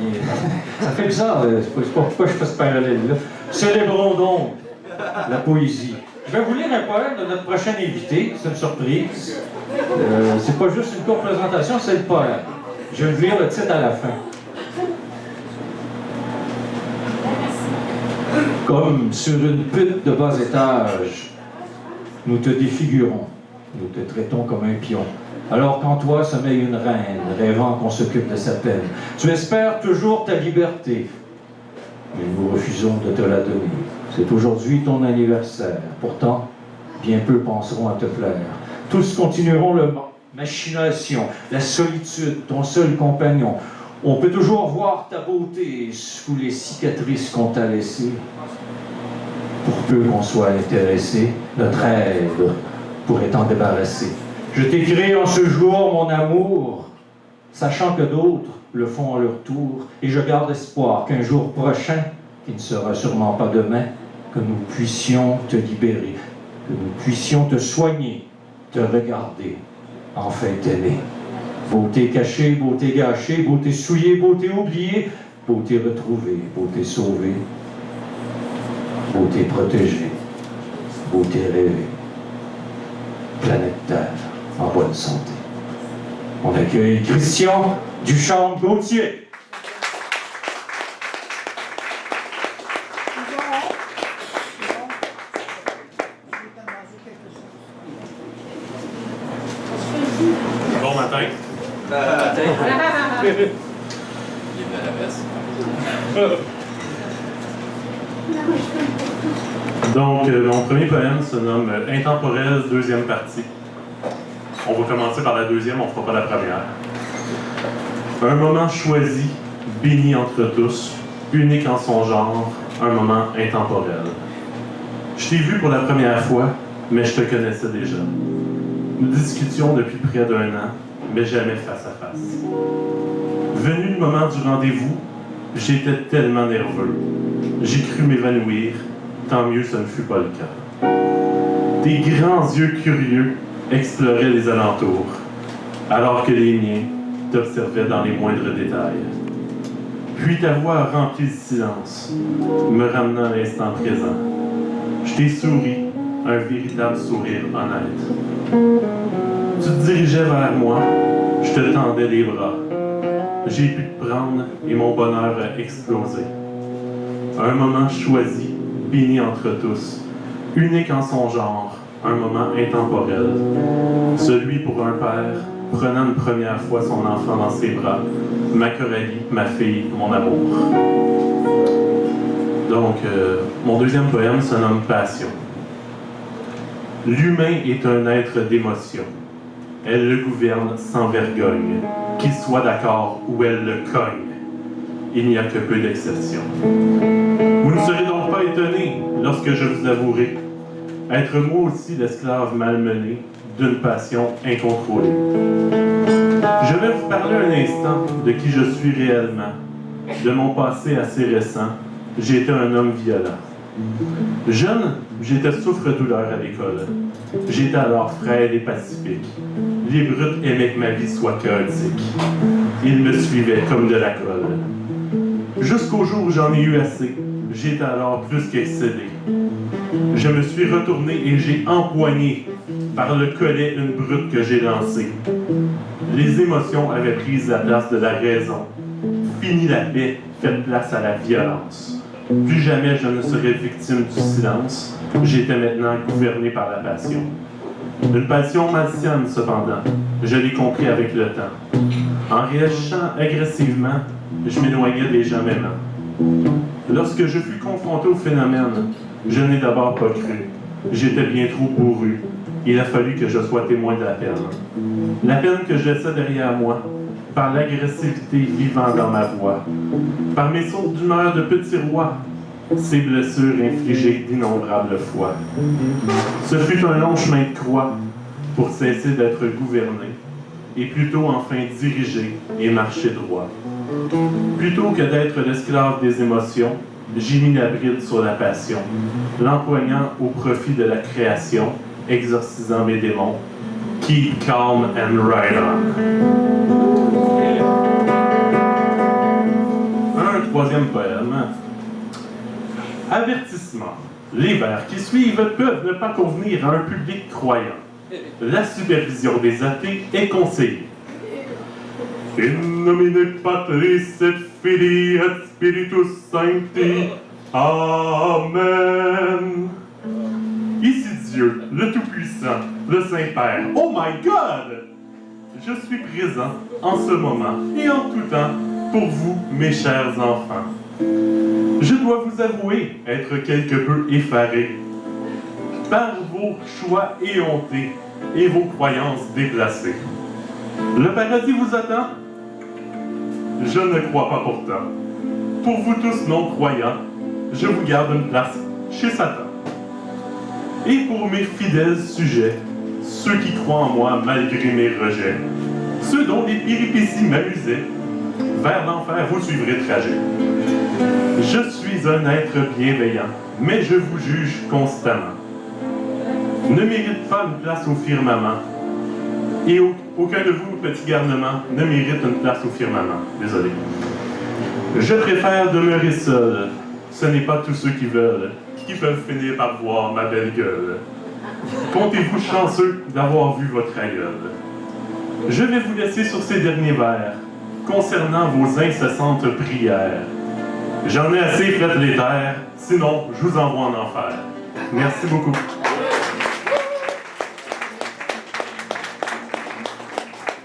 vient. Ça fait bizarre, c'est pas pourquoi je fais ce parallèle-là. Célébrons donc la poésie. Je vais vous lire un poème de notre prochain invité, c'est une surprise. C'est pas juste une courte présentation, c'est le poème. Je vais vous lire le titre à la fin. Comme sur une pute de bas étage, nous te défigurons, nous te traitons comme un pion. Alors qu'en toi sommeille une reine, rêvant qu'on s'occupe de sa peine. Tu espères toujours ta liberté, mais nous refusons de te la donner. C'est aujourd'hui ton anniversaire. Pourtant, bien peu penseront à te plaire. Tous continueront le machination, la solitude, ton seul compagnon. On peut toujours voir ta beauté sous les cicatrices qu'on t'a laissées. Pour peu qu'on soit intéressé, notre aide pourrait t'en débarrasser. Je t'écris en ce jour, mon amour, sachant que d'autres le font à leur tour, et je garde espoir qu'un jour prochain, qui ne sera sûrement pas demain, que nous puissions te libérer, que nous puissions te soigner, te regarder, enfin t'aimer. Beauté cachée, beauté gâchée, beauté souillée, beauté oubliée, beauté retrouvée, beauté sauvée, beauté protégée, beauté rêvée. Planète Terre en bonne santé. On accueille Christian Duchamp-Gauthier. Bon matin. Bon matin. Bienvenue à la messe. Donc, mon premier poème se nomme Intemporel, deuxième partie. On va commencer par la deuxième, on ne fera pas la première. Un moment choisi, béni entre tous, unique en son genre, un moment intemporel. Je t'ai vu pour la première fois, mais je te connaissais déjà. Nous discutions depuis près d'un an, mais jamais face à face. Venu le moment du rendez-vous, j'étais tellement nerveux. J'ai cru m'évanouir, tant mieux ce ne fut pas le cas. Tes grands yeux curieux exploraient les alentours, alors que les miens t'observaient dans les moindres détails. Puis ta voix a rempli le silence, me ramenant à l'instant présent. Je t'ai souri, un véritable sourire honnête. Tu te dirigeais vers moi, je te tendais les bras. J'ai pu te prendre et mon bonheur a explosé. Un moment choisi, béni entre tous, unique en son genre, un moment intemporel. Celui pour un père, prenant une première fois son enfant dans ses bras, ma Coralie, ma fille, mon amour. Donc, mon deuxième poème se nomme Passion. L'humain est un être d'émotion. Elle le gouverne sans vergogne, qu'il soit d'accord ou elle le cogne. Il n'y a que peu d'exceptions. Vous ne serez donc pas étonnés lorsque je vous avouerai être moi aussi l'esclave malmené d'une passion incontrôlée. Je vais vous parler un instant de qui je suis réellement, de mon passé assez récent. J'étais un homme violent. Jeune, j'étais souffre-douleur à l'école. J'étais alors frêle et pacifique. Les brutes aimaient que ma vie soit chaotique. Ils me suivaient comme de la colle. Jusqu'au jour où j'en ai eu assez, j'étais alors plus qu'excédé. Je me suis retourné et j'ai empoigné par le collet une brute que j'ai lancée. Les émotions avaient pris la place de la raison. Fini la paix, fait place à la violence. Plus jamais je ne serais victime du silence. J'étais maintenant gouverné par la passion. Une passion malsaine, cependant. Je l'ai compris avec le temps. En réagissant agressivement, je m'éloignais des gens m'aimant. Lorsque je fus confronté au phénomène, je n'ai d'abord pas cru. J'étais bien trop bourru. Il a fallu que je sois témoin de la peine. La peine que je laissais derrière moi, par l'agressivité vivant dans ma voix, par mes sautes d'humeur de petit roi, ces blessures infligées d'innombrables fois. Ce fut un long chemin de croix pour cesser d'être gouverné et plutôt enfin dirigé et marcher droit. Plutôt que d'être l'esclave des émotions, j'ai mis la bride sur la passion, l'empoignant au profit de la création, exorcisant mes démons. Keep calm and ride on. troisième poème. Avertissement. Les vers qui suivent peuvent ne pas convenir à un public croyant. La supervision des athées est conseillée. In nomine Patris et Filii et Spiritus Sancti. Amen. Ici Dieu, le Tout-Puissant, le Saint-Père. Oh my God! Je suis présent en ce moment et en tout temps pour vous, mes chers enfants. Je dois vous avouer être quelque peu effaré par vos choix éhontés et vos croyances déplacées. Le paradis vous attend? Je ne crois pas pourtant. Pour vous tous non-croyants, je vous garde une place chez Satan. Et pour mes fidèles sujets, ceux qui croient en moi malgré mes rejets, ceux dont les péripéties m'amusaient, vers l'enfer vous suivrez trajet. Je suis un être bienveillant, mais je vous juge constamment. Ne mérite pas une place au firmament, et aucun de vous, petit garnement, ne mérite une place au firmament. Désolé. Je préfère demeurer seul. Ce n'est pas tous ceux qui veulent, qui peuvent finir par voir ma belle gueule. Comptez-vous chanceux d'avoir vu votre aïeul. Je vais vous laisser sur ces derniers vers, concernant vos incessantes prières. J'en ai assez fait les terres, sinon je vous envoie en enfer. Merci beaucoup.